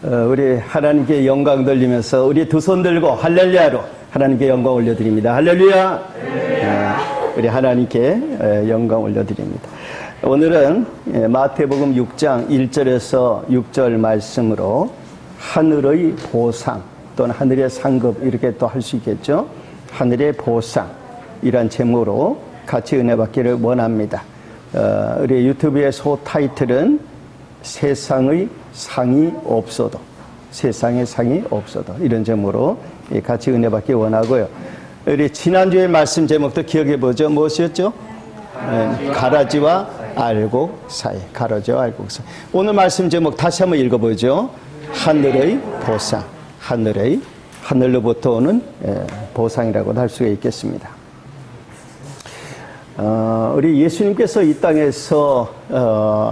우리 하나님께 영광 돌리면서 우리 두 손 들고 할렐루야로 하나님께 영광 올려드립니다. 할렐루야. 우리 하나님께 영광 올려드립니다. 오늘은 마태복음 6장 1절에서 6절 말씀으로 하늘의 보상 또는 하늘의 상급 이렇게 또 할 수 있겠죠. 하늘의 보상이란 제목으로 같이 은혜 받기를 원합니다. 우리 유튜브의 소 타이틀은 세상의 상이 없어도, 세상의 상이 없어도, 이런 제목으로 같이 은혜 받기 원하고요. 우리 지난주에 말씀 제목도 기억해 보죠. 무엇이었죠? 가라지와 알곡 사이. 가라지와 알곡 사이. 오늘 말씀 제목 다시 한번 읽어보죠. 하늘의 보상. 하늘로부터 오는 보상이라고 할 수가 있겠습니다. 우리 예수님께서 이 땅에서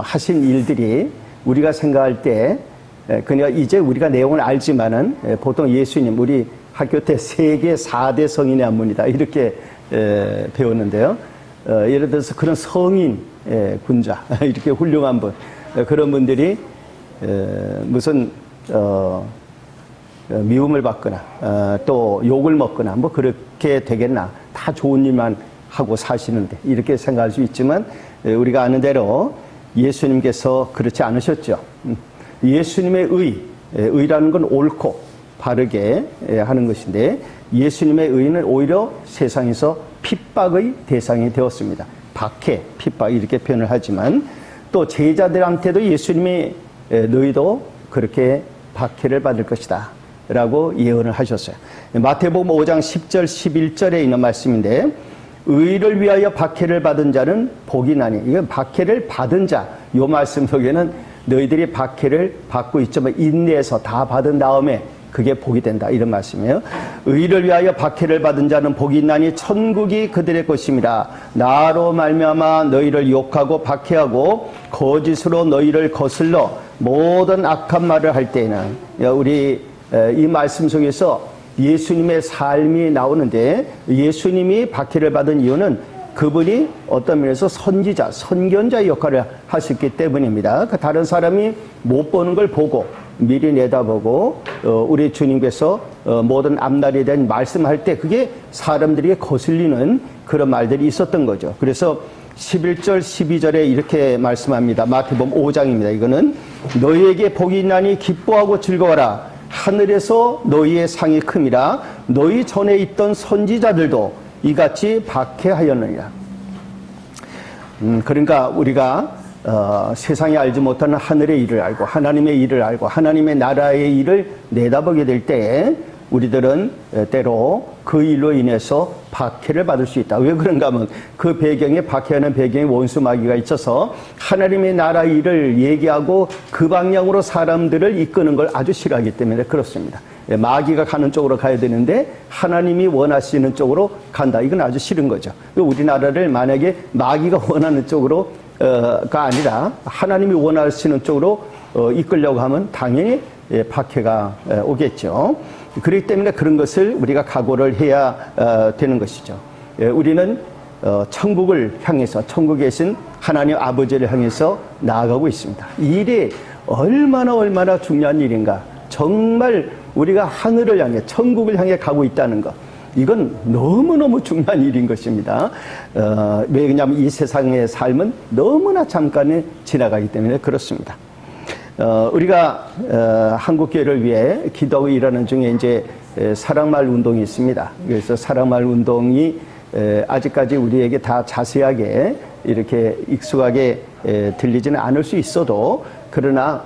하신 일들이 우리가 생각할 때 그냥 이제 우리가 내용을 알지만은 보통 예수님 우리 학교 때 세계 4대 성인의 안문이다 이렇게 배웠는데요. 예를 들어서 그런 성인 군자 이렇게 훌륭한 분 그런 분들이 무슨 미움을 받거나 또 욕을 먹거나 뭐 그렇게 되겠나, 다 좋은 일만 하고 사시는데 이렇게 생각할 수 있지만 우리가 아는 대로 예수님께서 그렇지 않으셨죠. 예수님의 의라는 건 옳고 바르게 하는 것인데 예수님의 의는 오히려 세상에서 핍박의 대상이 되었습니다. 박해, 핍박 이렇게 표현을 하지만 또 제자들한테도 예수님이 너희도 그렇게 박해를 받을 것이다 라고 예언을 하셨어요. 마태복음 5장 10절 11절에 있는 말씀인데 의를 위하여 박해를 받은 자는 복이 나니, 이건 박해를 받은 자, 이 말씀 속에는 너희들이 박해를 받고 있지만 인내해서 다 받은 다음에 그게 복이 된다 이런 말씀이에요. 의를 위하여 박해를 받은 자는 복이 있나니 천국이 그들의 것입니다. 나로 말미암아 너희를 욕하고 박해하고 거짓으로 너희를 거슬러 모든 악한 말을 할 때에는, 우리 이 말씀 속에서 예수님의 삶이 나오는데 예수님이 박해를 받은 이유는 그분이 어떤 면에서 선지자, 선견자의 역할을 하셨기 때문입니다. 다른 사람이 못 보는 걸 보고 미리 내다보고 우리 주님께서 모든 앞날에 대한 말씀할 때 그게 사람들에게 거슬리는 그런 말들이 있었던 거죠. 그래서 11절 12절에 이렇게 말씀합니다. 마태복음 5장입니다. 이거는 너희에게 복이 있나니 기뻐하고 즐거워라. 하늘에서 너희의 상이 큼이라. 너희 전에 있던 선지자들도 이같이 박해하였느니라. 그러니까 우리가 세상이 알지 못하는 하늘의 일을 알고 하나님의 일을 알고 하나님의 나라의 일을 내다보게 될 때 우리들은 때로 그 일로 인해서 박해를 받을 수 있다. 왜 그런가 하면 그 배경에, 박해하는 배경에 원수 마귀가 있어서 하나님의 나라 일을 얘기하고 그 방향으로 사람들을 이끄는 걸 아주 싫어하기 때문에 그렇습니다. 마귀가 가는 쪽으로 가야 되는데 하나님이 원하시는 쪽으로 간다. 이건 아주 싫은 거죠. 우리나라를 만약에 마귀가 원하는 쪽으로 가 아니라 하나님이 원하시는 쪽으로 이끌려고 하면 당연히 박해가 오겠죠. 그렇기 때문에 그런 것을 우리가 각오를 해야 되는 것이죠. 우리는 천국을 향해서, 천국에 계신 하나님 아버지를 향해서 나아가고 있습니다. 이 일이 얼마나 중요한 일인가. 정말 우리가 하늘을 향해, 천국을 향해 가고 있다는 것, 이건 너무너무 중요한 일인 것입니다. 왜냐하면 이 세상의 삶은 너무나 잠깐에 지나가기 때문에 그렇습니다. 우리가 한국교회를 위해 기도하고 일하는 중에 이제 사랑마을 운동이 있습니다. 그래서 사랑마을 운동이 아직까지 우리에게 다 자세하게 이렇게 익숙하게 들리지는 않을 수 있어도, 그러나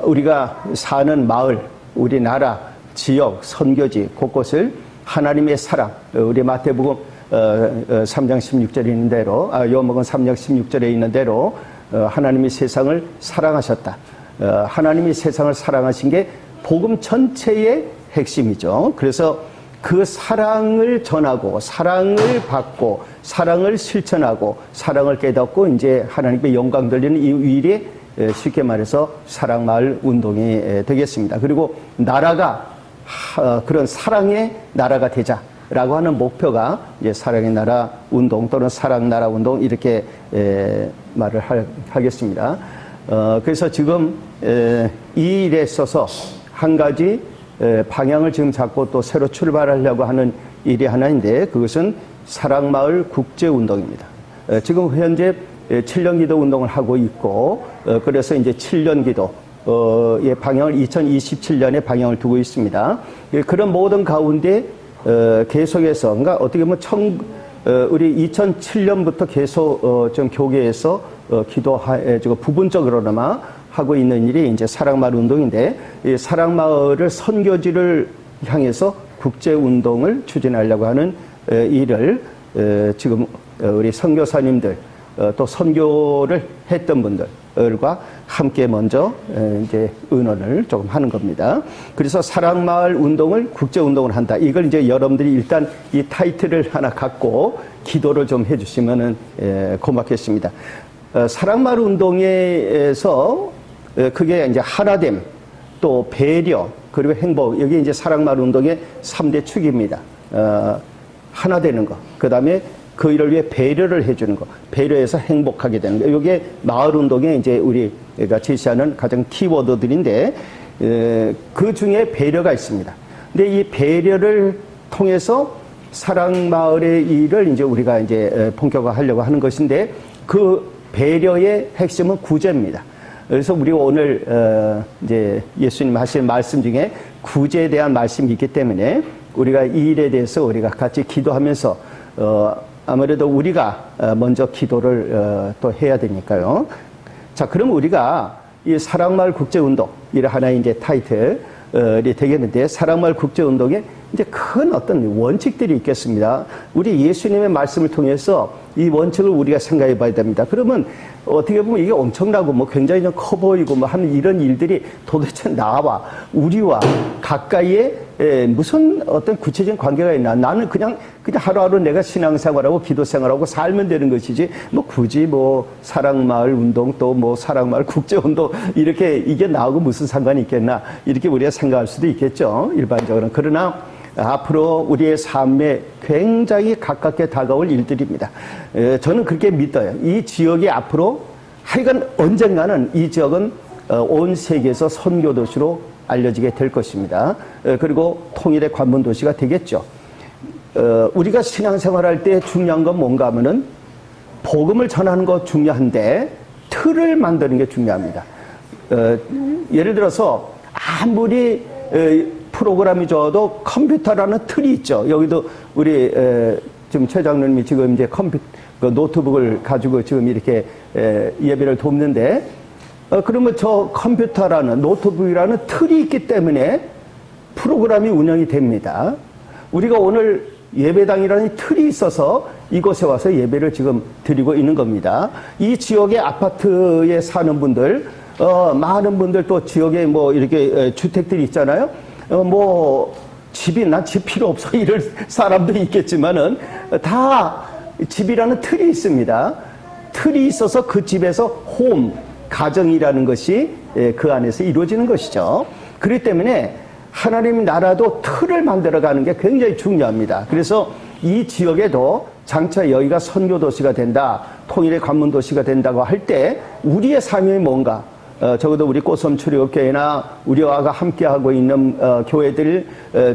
우리가 사는 마을, 우리나라, 지역, 선교지 곳곳을 하나님의 사랑, 우리 마태복음 3장 16절에 있는 대로, 요한복음 3장 16절에 있는 대로 하나님이 세상을 사랑하셨다. 하나님이 세상을 사랑하신 게 복음 전체의 핵심이죠. 그래서 그 사랑을 전하고 사랑을 받고 사랑을 실천하고 사랑을 깨닫고 이제 하나님께 영광 돌리는 이 일이 쉽게 말해서 사랑마을 운동이 되겠습니다. 그리고 나라가 그런 사랑의 나라가 되자라고 하는 목표가 이제 사랑의 나라 운동 또는 사랑 나라 운동 이렇게 말을 하겠습니다. 그래서 지금 이 일에 있어서 한 가지 방향을 지금 잡고 또 새로 출발하려고 하는 일이 하나인데, 그것은 사랑마을 국제운동입니다. 지금 현재 7년 기도 운동을 하고 있고, 그래서 이제 7년 기도의 방향을 2027년에 방향을 두고 있습니다. 그런 모든 가운데 계속해서, 그러니까 어떻게 보면 우리 2007년부터 계속 좀 교계에서 기도하고 부분적으로나마 하고 있는 일이 이제 사랑마을 운동인데, 이 사랑마을을 선교지를 향해서 국제운동을 추진하려고 하는 일을 지금 우리 선교사님들 또 선교를 했던 분들과 함께 먼저 이제 의논을 조금 하는 겁니다. 그래서 사랑마을 운동을 국제운동을 한다. 이걸 이제 여러분들이 일단 이 타이틀을 하나 갖고 기도를 좀 해주시면은 고맙겠습니다. 사랑마을 운동에서 그게 이제 하나됨, 또 배려, 그리고 행복, 여기 이제 사랑마을 운동의 3대 축입니다. 하나 되는 거, 그 다음에 그 일을 위해 배려를 해주는 거, 배려해서 행복하게 되는 거. 이게 마을 운동에 이제 우리가 제시하는 가장 키워드들인데, 그 중에 배려가 있습니다. 근데 이 배려를 통해서 사랑마을의 일을 이제 우리가 이제 본격화하려고 하는 것인데, 그 배려의 핵심은 구제입니다. 그래서 우리가 오늘 이제 예수님 하신 말씀 중에 구제에 대한 말씀이 있기 때문에 우리가 이 일에 대해서 우리가 같이 기도하면서 아무래도 우리가 먼저 기도를 또 해야 되니까요. 자, 그럼 우리가 이 사랑마을 국제운동, 이런 하나의 이제 타이틀이 되겠는데, 사랑마을 국제운동에 이제 큰 어떤 원칙들이 있겠습니다. 우리 예수님의 말씀을 통해서 이 원칙을 우리가 생각해 봐야 됩니다. 그러면 어떻게 보면 이게 엄청나고 뭐 굉장히 좀 커 보이고 뭐 하는 이런 일들이 도대체 나와, 우리와 가까이에 무슨 어떤 구체적인 관계가 있나? 나는 그냥 하루하루 내가 신앙생활하고 기도생활하고 살면 되는 것이지, 뭐 굳이 뭐 사랑마을 운동 또 뭐 사랑마을 국제운동 이렇게 이게 나하고 무슨 상관이 있겠나? 이렇게 우리가 생각할 수도 있겠죠, 일반적으로는. 그러나 앞으로 우리의 삶에 굉장히 가깝게 다가올 일들입니다. 저는 그렇게 믿어요. 이 지역이 앞으로 하여간 언젠가는 이 지역은 온 세계에서 선교도시로 알려지게 될 것입니다. 그리고 통일의 관문도시가 되겠죠. 우리가 신앙생활할 때 중요한 건 뭔가 하면은 복음을 전하는 거 중요한데 틀을 만드는 게 중요합니다. 예를 들어서 아무리 프로그램이 좋아도 컴퓨터라는 틀이 있죠. 여기도 우리 지금 최 장로님이 지금 이제 노트북을 가지고 지금 이렇게 예배를 돕는데, 그러면 저 컴퓨터라는 노트북이라는 틀이 있기 때문에 프로그램이 운영이 됩니다. 우리가 오늘 예배당이라는 틀이 있어서 이곳에 와서 예배를 지금 드리고 있는 겁니다. 이 지역의 아파트에 사는 분들, 많은 분들 또 지역에 뭐 이렇게 주택들이 있잖아요. 뭐 난 집 필요 없어 이럴 사람도 있겠지만은 다 집이라는 틀이 있습니다. 틀이 있어서 그 집에서 가정이라는 것이 그 안에서 이루어지는 것이죠. 그렇기 때문에 하나님 나라도 틀을 만들어가는 게 굉장히 중요합니다. 그래서 이 지역에도 장차 여기가 선교도시가 된다, 통일의 관문도시가 된다고 할 때 우리의 삶이 뭔가, 적어도 우리 꽃섬 출애굽교회나 우리와 함께하고 있는 교회들,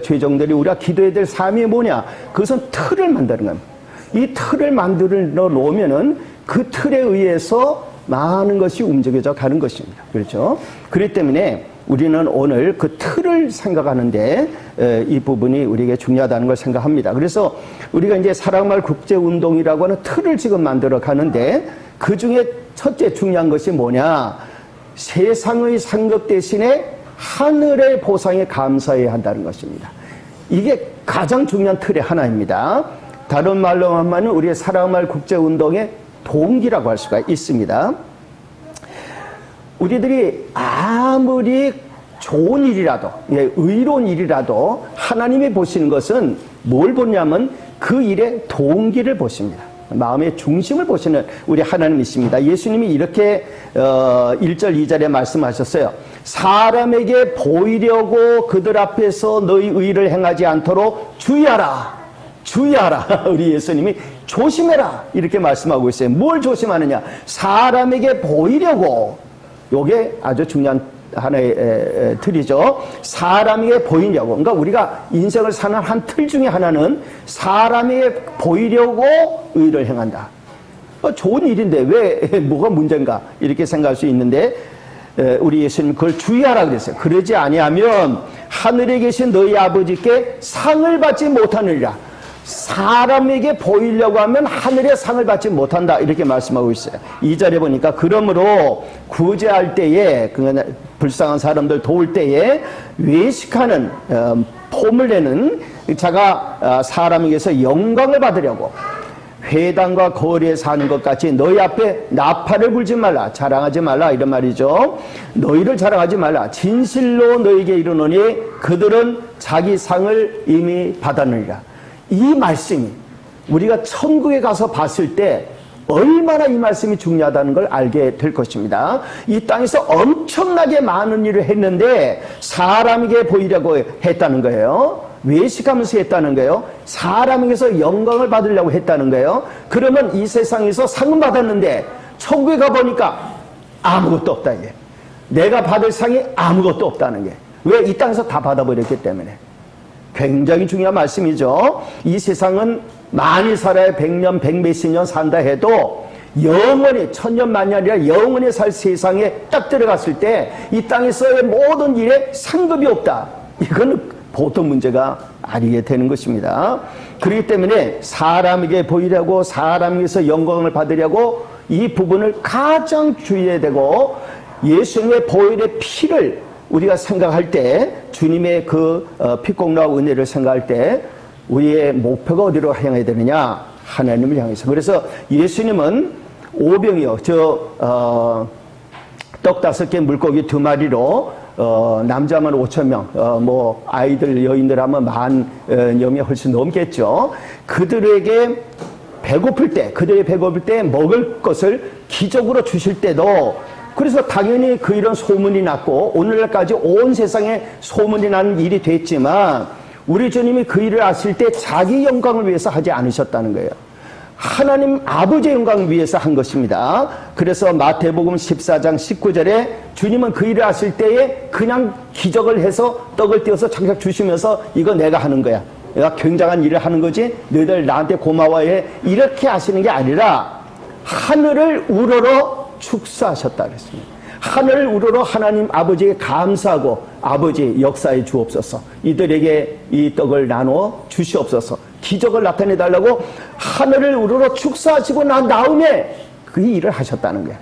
죄종들이 우리가 기도해야 될 삶이 뭐냐? 그것은 틀을 만드는 겁니다. 이 틀을 만들어 놓으면은 그 틀에 의해서 많은 것이 움직여져 가는 것입니다. 그렇죠? 그렇기 때문에 우리는 오늘 그 틀을 생각하는데 이 부분이 우리에게 중요하다는 걸 생각합니다. 그래서 우리가 이제 사랑마을 국제운동이라고 하는 틀을 지금 만들어 가는데, 그 중에 첫째 중요한 것이 뭐냐? 세상의 상급 대신에 하늘의 보상에 감사해야 한다는 것입니다. 이게 가장 중요한 틀의 하나입니다. 다른 말로 하면 우리의 사랑마을 국제운동의 동기라고 할 수가 있습니다. 우리들이 아무리 좋은 일이라도, 의로운 일이라도 하나님이 보시는 것은 뭘 보냐면 그 일의 동기를 보십니다. 마음의 중심을 보시는 우리 하나님이십니다. 예수님이 이렇게 1절 2절에 말씀하셨어요. 사람에게 보이려고 그들 앞에서 너희 의를 행하지 않도록 주의하라. 주의하라. 우리 예수님이 조심해라 이렇게 말씀하고 있어요. 뭘 조심하느냐? 사람에게 보이려고 요게 아주 중요한 하나의 틀이죠. 사람에게 보이려고. 그러니까 우리가 인생을 사는 한 틀 중에 하나는 사람에게 보이려고 의를 행한다. 좋은 일인데 왜 뭐가 문제인가 이렇게 생각할 수 있는데 우리 예수님 그걸 주의하라 그랬어요. 그러지 아니하면 하늘에 계신 너희 아버지께 상을 받지 못하느니라. 사람에게 보이려고 하면 하늘의 상을 받지 못한다 이렇게 말씀하고 있어요. 2절에 보니까 그러므로 구제할 때에 불쌍한 사람들 도울 때에 외식하는 폼을 내는 자가 사람에게서 영광을 받으려고 회당과 거리에 사는 것 같이 너희 앞에 나팔을 불지 말라. 자랑하지 말라 이런 말이죠. 너희를 자랑하지 말라. 진실로 너희에게 이르노니 그들은 자기 상을 이미 받았느니라. 이 말씀이 우리가 천국에 가서 봤을 때 얼마나 이 말씀이 중요하다는 걸 알게 될 것입니다. 이 땅에서 엄청나게 많은 일을 했는데 사람에게 보이려고 했다는 거예요. 외식하면서 했다는 거예요. 사람에게서 영광을 받으려고 했다는 거예요. 그러면 이 세상에서 상은 받았는데 천국에 가보니까 아무것도 없다 이게. 내가 받을 상이 아무것도 없다는 게. 왜? 이 땅에서 다 받아버렸기 때문에. 굉장히 중요한 말씀이죠. 이 세상은 많이 살아야 100년, 100몇십 년 산다 해도 영원히 천년 만년이라 영원히 살 세상에 딱 들어갔을 때 이 땅에서의 모든 일에 상급이 없다. 이거는 보통 문제가 아니게 되는 것입니다. 그렇기 때문에 사람에게 보이려고 사람에게서 영광을 받으려고 이 부분을 가장 주의해야 되고 예수님의 보혈의 피를 우리가 생각할 때 주님의 그 피공로와 은혜를 생각할 때 우리의 목표가 어디로 향해야 되느냐? 하나님을 향해서. 그래서 예수님은 오병이요. 떡 5개 물고기 2마리로 남자만 5,000명, 뭐 아이들 여인들 하면 10,000명이 훨씬 넘겠죠. 그들에게 배고플 때 먹을 것을 기적으로 주실 때도 그래서 당연히 그 이런 소문이 났고 오늘날까지 온 세상에 소문이 나는 일이 됐지만 우리 주님이 그 일을 하실 때 자기 영광을 위해서 하지 않으셨다는 거예요. 하나님 아버지의 영광을 위해서 한 것입니다. 그래서 마태복음 14장 19절에 주님은 그 일을 하실 때에 그냥 기적을 해서 떡을 떼어서 장작 주시면서 이거 내가 하는 거야. 내가 굉장한 일을 하는 거지 너희들 나한테 고마워해 이렇게 하시는 게 아니라 하늘을 우러러 축사하셨다 그랬습니다. 하늘을 우러러 하나님 아버지에게 감사하고 아버지 역사해 주옵소서. 이들에게 이 떡을 나눠 주시옵소서. 기적을 나타내 달라고 하늘을 우러러 축사하시고 난 다음에 그 일을 하셨다는 거예요.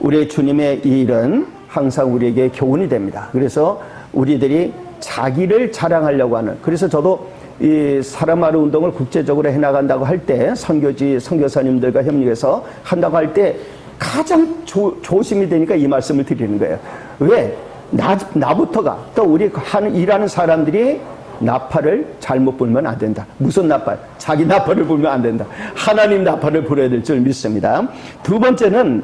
우리 주님의 이 일은 항상 우리에게 교훈이 됩니다. 그래서 우리들이 자기를 자랑하려고 하는, 그래서 저도 이 사람마루 운동을 국제적으로 해나간다고 할 때 선교사님들과 협력해서 한다고 할 때 가장 조심이 되니까 이 말씀을 드리는 거예요. 왜? 나부터가 또 우리 일하는 사람들이 나팔을 잘못 불면 안 된다. 무슨 나팔? 자기 나팔을 불면 안 된다. 하나님 나팔을 불어야 될 줄 믿습니다. 두 번째는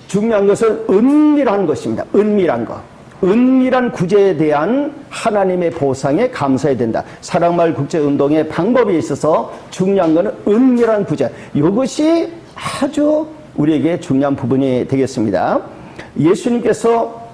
중요한 것은 은밀한 것입니다. 은밀한 것. 은밀한 구제에 대한 하나님의 보상에 감사해야 된다. 사랑마을 국제운동의 방법에 있어서 중요한 것은 은밀한 구제. 이것이 아주 우리에게 중요한 부분이 되겠습니다. 예수님께서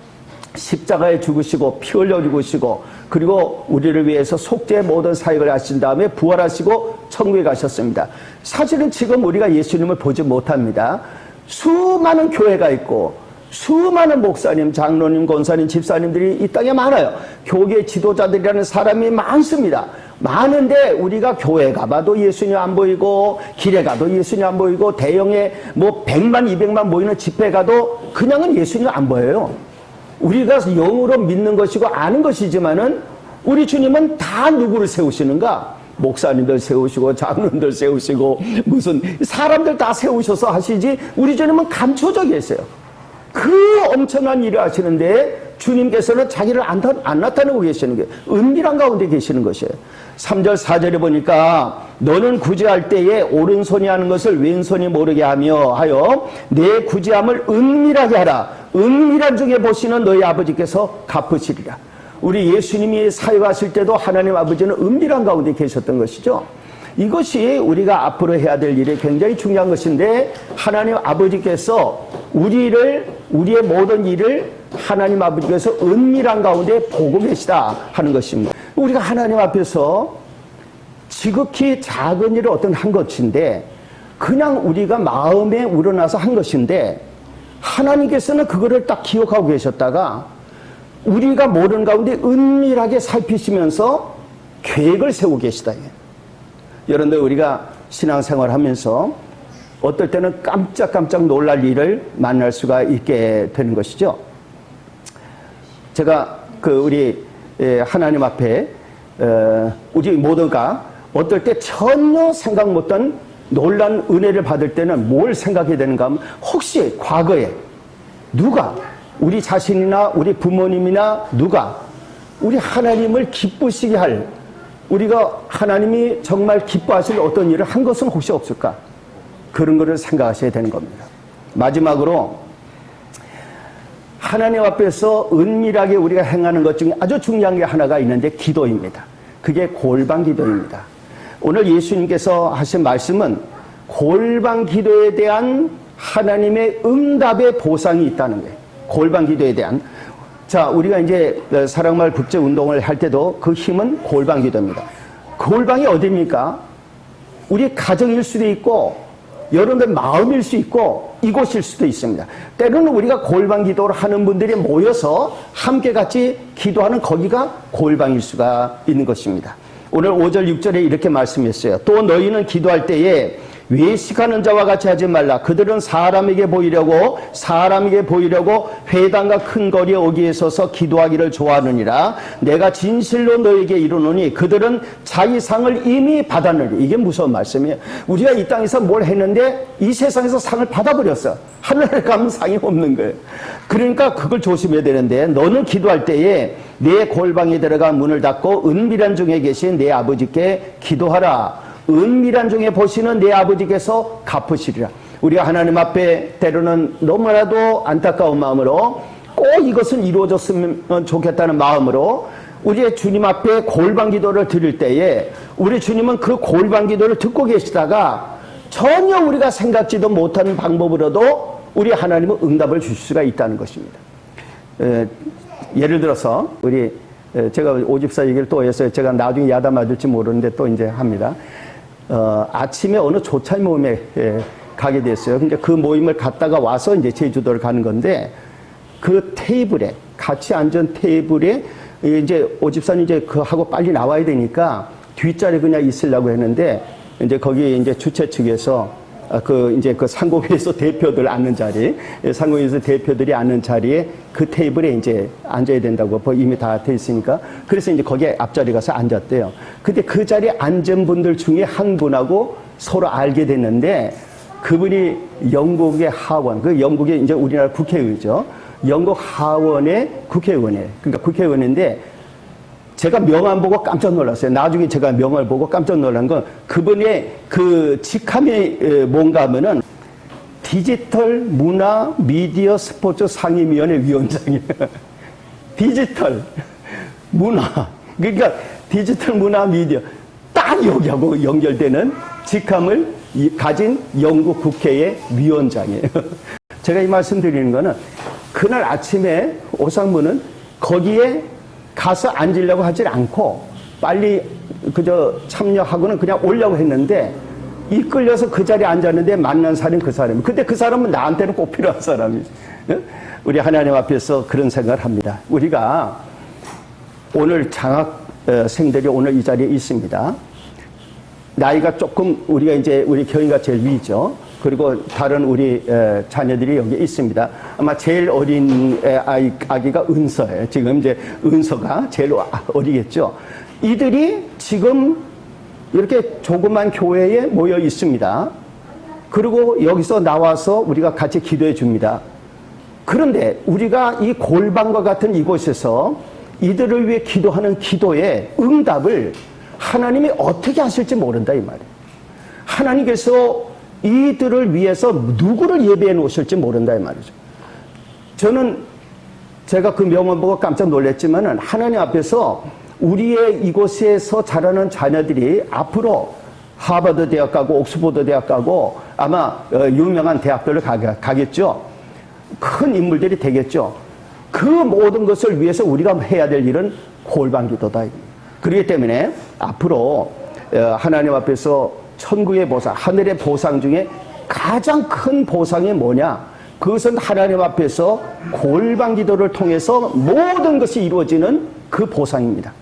십자가에 죽으시고 피 흘려 죽으시고 그리고 우리를 위해서 속죄의 모든 사역을 하신 다음에 부활하시고 천국에 가셨습니다. 사실은 지금 우리가 예수님을 보지 못합니다. 수많은 교회가 있고 수많은 목사님, 장로님, 권사님, 집사님들이 이 땅에 많아요. 교계 지도자들이라는 사람이 많습니다. 많은데 우리가 교회 가봐도 예수님 안 보이고 길에 가도 예수님 안 보이고 대형의 뭐 100만 200만 모이는 집회 가도 그냥은 예수님 안 보여요. 우리가 영으로 믿는 것이고 아는 것이지만은 우리 주님은 다 누구를 세우시는가? 목사님들 세우시고 장로님들 세우시고 무슨 사람들 다 세우셔서 하시지 우리 주님은 감춰져 계세요. 그 엄청난 일을 하시는데 주님께서는 자기를 안 나타내고 계시는 게 은밀한 가운데 계시는 것이에요. 3절 4절에 보니까 너는 구제할 때에 오른손이 하는 것을 왼손이 모르게 하여 내 구제함을 은밀하게 하라. 은밀한 중에 보시는 너희 아버지께서 갚으시리라. 우리 예수님이 사역하실 때도 하나님 아버지는 은밀한 가운데 계셨던 것이죠. 이것이 우리가 앞으로 해야 될 일이 굉장히 중요한 것인데, 하나님 아버지께서 우리의 모든 일을 하나님 아버지께서 은밀한 가운데 보고 계시다 하는 것입니다. 우리가 하나님 앞에서 지극히 작은 일을 어떤 한 것인데, 그냥 우리가 마음에 우러나서 한 것인데, 하나님께서는 그거를 딱 기억하고 계셨다가 우리가 모르는 가운데 은밀하게 살피시면서 계획을 세우고 계시다. 여러분들, 우리가 신앙생활 하면서 어떨 때는 깜짝깜짝 놀랄 일을 만날 수가 있게 되는 것이죠. 제가 우리 하나님 앞에 우리 모두가 어떨 때 전혀 생각 못한 놀란 은혜를 받을 때는 뭘 생각해야 되는가 하면, 혹시 과거에 누가, 우리 자신이나 우리 부모님이나 누가 우리 하나님을 기쁘시게 할, 우리가 하나님이 정말 기뻐하실 어떤 일을 한 것은 혹시 없을까? 그런 것을 생각하셔야 되는 겁니다. 마지막으로, 하나님 앞에서 은밀하게 우리가 행하는 것 중에 아주 중요한 게 하나가 있는데, 기도입니다. 그게 골방 기도입니다. 오늘 예수님께서 하신 말씀은 골방 기도에 대한 하나님의 응답의 보상이 있다는 거예요. 골방 기도에 대한. 자, 우리가 이제 사랑마을 국제 운동을 할 때도 그 힘은 골방 기도입니다. 골방이 어디입니까? 우리 가정일 수도 있고, 여러분들 마음일 수 있고, 이곳일 수도 있습니다. 때로는 우리가 골방 기도를 하는 분들이 모여서 함께 같이 기도하는 거기가 골방일 수가 있는 것입니다. 오늘 5절 6절에 이렇게 말씀했어요. 또 너희는 기도할 때에 외식하는 자와 같이 하지 말라. 그들은 사람에게 보이려고 회당과 큰 거리에 오기에 서서 기도하기를 좋아하느니라. 내가 진실로 너에게 이르노니 그들은 자기 상을 이미 받았느니. 이게 무서운 말씀이에요. 우리가 이 땅에서 뭘 했는데 이 세상에서 상을 받아버렸어. 하늘에 가면 상이 없는 거예요. 그러니까 그걸 조심해야 되는데, 너는 기도할 때에 내 골방에 들어가 문을 닫고 은밀한 중에 계신 내 아버지께 기도하라. 은밀한 중에 보시는 내 아버지께서 갚으시리라. 우리가 하나님 앞에 때로는 너무나도 안타까운 마음으로 꼭 이것은 이루어졌으면 좋겠다는 마음으로 우리의 주님 앞에 골방 기도를 드릴 때에, 우리 주님은 그 골방 기도를 듣고 계시다가 전혀 우리가 생각지도 못한 방법으로도 우리 하나님은 응답을 주실 수가 있다는 것입니다. 예를 들어서 제가 오집사 얘기를 또 해서 제가 나중에 야단 맞을지 모르는데 또 이제 합니다. 아침에 어느 조차 모임에 가게 됐어요. 그러니까 그 모임을 갔다가 와서 이제 제주도를 가는 건데, 그 테이블에, 같이 앉은 테이블에 이제 오집사는 이제 하고 빨리 나와야 되니까 뒷자리에 그냥 있으려고 했는데, 이제 거기 이제 주최 측에서 이제 그 상고회에서 대표들 앉는 자리, 상고회에서 대표들이 앉는 자리에 그 테이블에 이제 앉아야 된다고 이미 다 돼 있으니까, 그래서 이제 거기에 앞자리 가서 앉았대요. 근데 그 자리에 앉은 분들 중에 한 분하고 서로 알게 됐는데, 그분이 영국의 하원, 그 영국의 이제 우리나라 국회의죠. 영국 하원의 국회의원이에요. 그러니까 국회의원인데, 제가 명함 보고 깜짝 놀랐어요. 나중에 제가 명함을 보고 깜짝 놀란 건, 그분의 그 직함이 뭔가 하면은 디지털 문화 미디어 스포츠 상임위원회 위원장이에요. 디지털 문화, 그러니까 디지털 문화 미디어 딱 여기하고 연결되는 직함을 가진 영국 국회의 위원장이에요. 제가 이 말씀 드리는 거는, 그날 아침에 오상무는 거기에 가서 앉으려고 하질 않고 빨리 그저 참여하고는 그냥 오려고 했는데, 이끌려서 그 자리에 앉았는데 만난 사람이 그 사람이에요. 근데 그 사람은 나한테는 꼭 필요한 사람이에요. 우리 하나님 앞에서 그런 생각을 합니다. 우리가 오늘 장학생들이 오늘 이 자리에 있습니다. 나이가 조금, 우리가 이제 우리 교인가 제일 위죠. 그리고 다른 우리 자녀들이 여기 있습니다. 아마 제일 어린 아기가 은서예요. 지금 이제 은서가 제일 어리겠죠. 이들이 지금 이렇게 조그만 교회에 모여 있습니다. 그리고 여기서 나와서 우리가 같이 기도해 줍니다. 그런데 우리가 이 골방과 같은 이곳에서 이들을 위해 기도하는 기도의 응답을 하나님이 어떻게 하실지 모른다 이 말이에요. 하나님께서 이들을 위해서 누구를 예배해 놓으실지 모른다 이 말이죠. 저는 제가 그 명언 보고 깜짝 놀랐지만은, 하나님 앞에서 우리의 이곳에서 자라는 자녀들이 앞으로 하버드 대학 가고 옥스퍼드 대학 가고 아마 유명한 대학들을 가겠죠. 큰 인물들이 되겠죠. 그 모든 것을 위해서 우리가 해야 될 일은 골방기도다. 그렇기 때문에 앞으로 하나님 앞에서 천국의 보상, 하늘의 보상 중에 가장 큰 보상이 뭐냐? 그것은 하나님 앞에서 골방기도를 통해서 모든 것이 이루어지는 그 보상입니다.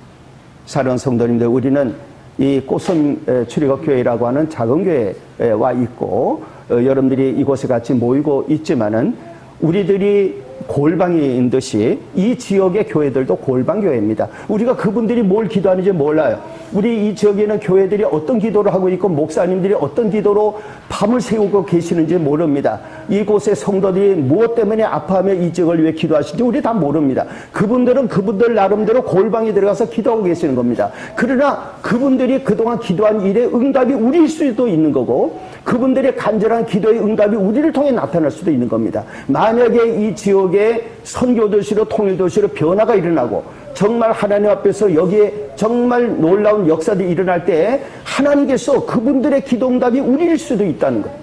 사랑하는 성도님들, 우리는 이 꽃섬 출애굽교회라고 하는 작은 교회에 와 있고 여러분들이 이곳에 같이 모이고 있지만은 우리들이 골방인 듯이 이 지역의 교회들도 골방교회입니다. 우리가 그분들이 뭘 기도하는지 몰라요. 우리 이 지역에는 교회들이 어떤 기도를 하고 있고 목사님들이 어떤 기도로 밤을 새우고 계시는지 모릅니다. 이곳의 성도들이 무엇 때문에 아파하며 이 지역을 위해 기도하시는지 우리 다 모릅니다. 그분들은 그분들 나름대로 골방에 들어가서 기도하고 계시는 겁니다. 그러나 그분들이 그동안 기도한 일의 응답이 우리일 수도 있는 거고 그분들의 간절한 기도의 응답이 우리를 통해 나타날 수도 있는 겁니다. 만약에 이 지역의 선교도시로 통일도시로 변화가 일어나고 정말 하나님 앞에서 여기에 정말 놀라운 역사들이 일어날 때 하나님께서 그분들의 기도 응답이 우리일 수도 있다는 거예요.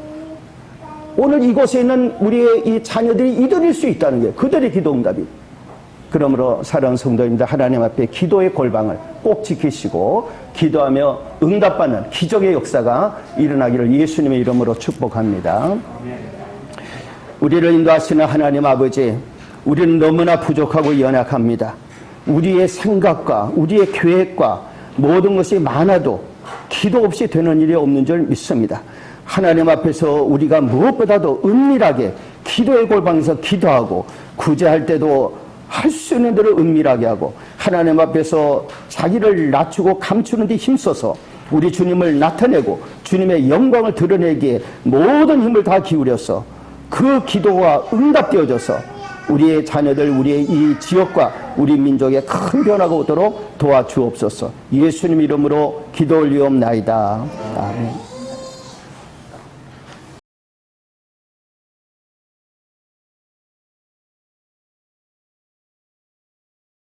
오늘 이곳에 있는 우리의 이 자녀들이 이들일 수 있다는 거예요. 그들의 기도 응답이. 그러므로 사랑하는 성도님들, 하나님 앞에 기도의 골방을 꼭 지키시고 기도하며 응답받는 기적의 역사가 일어나기를 예수님의 이름으로 축복합니다. 우리를 인도하시는 하나님 아버지, 우리는 너무나 부족하고 연약합니다. 우리의 생각과 우리의 계획과 모든 것이 많아도 기도 없이 되는 일이 없는 줄 믿습니다. 하나님 앞에서 우리가 무엇보다도 은밀하게 기도의 골방에서 기도하고 구제할 때도 할 수 있는 대로 은밀하게 하고 하나님 앞에서 자기를 낮추고 감추는 데 힘써서 우리 주님을 나타내고 주님의 영광을 드러내기에 모든 힘을 다 기울여서 그 기도가 응답되어져서 우리의 자녀들, 우리의 이 지역과 우리 민족에 큰 변화가 오도록 도와주옵소서. 예수님 이름으로 기도 올리옵나이다. 아멘.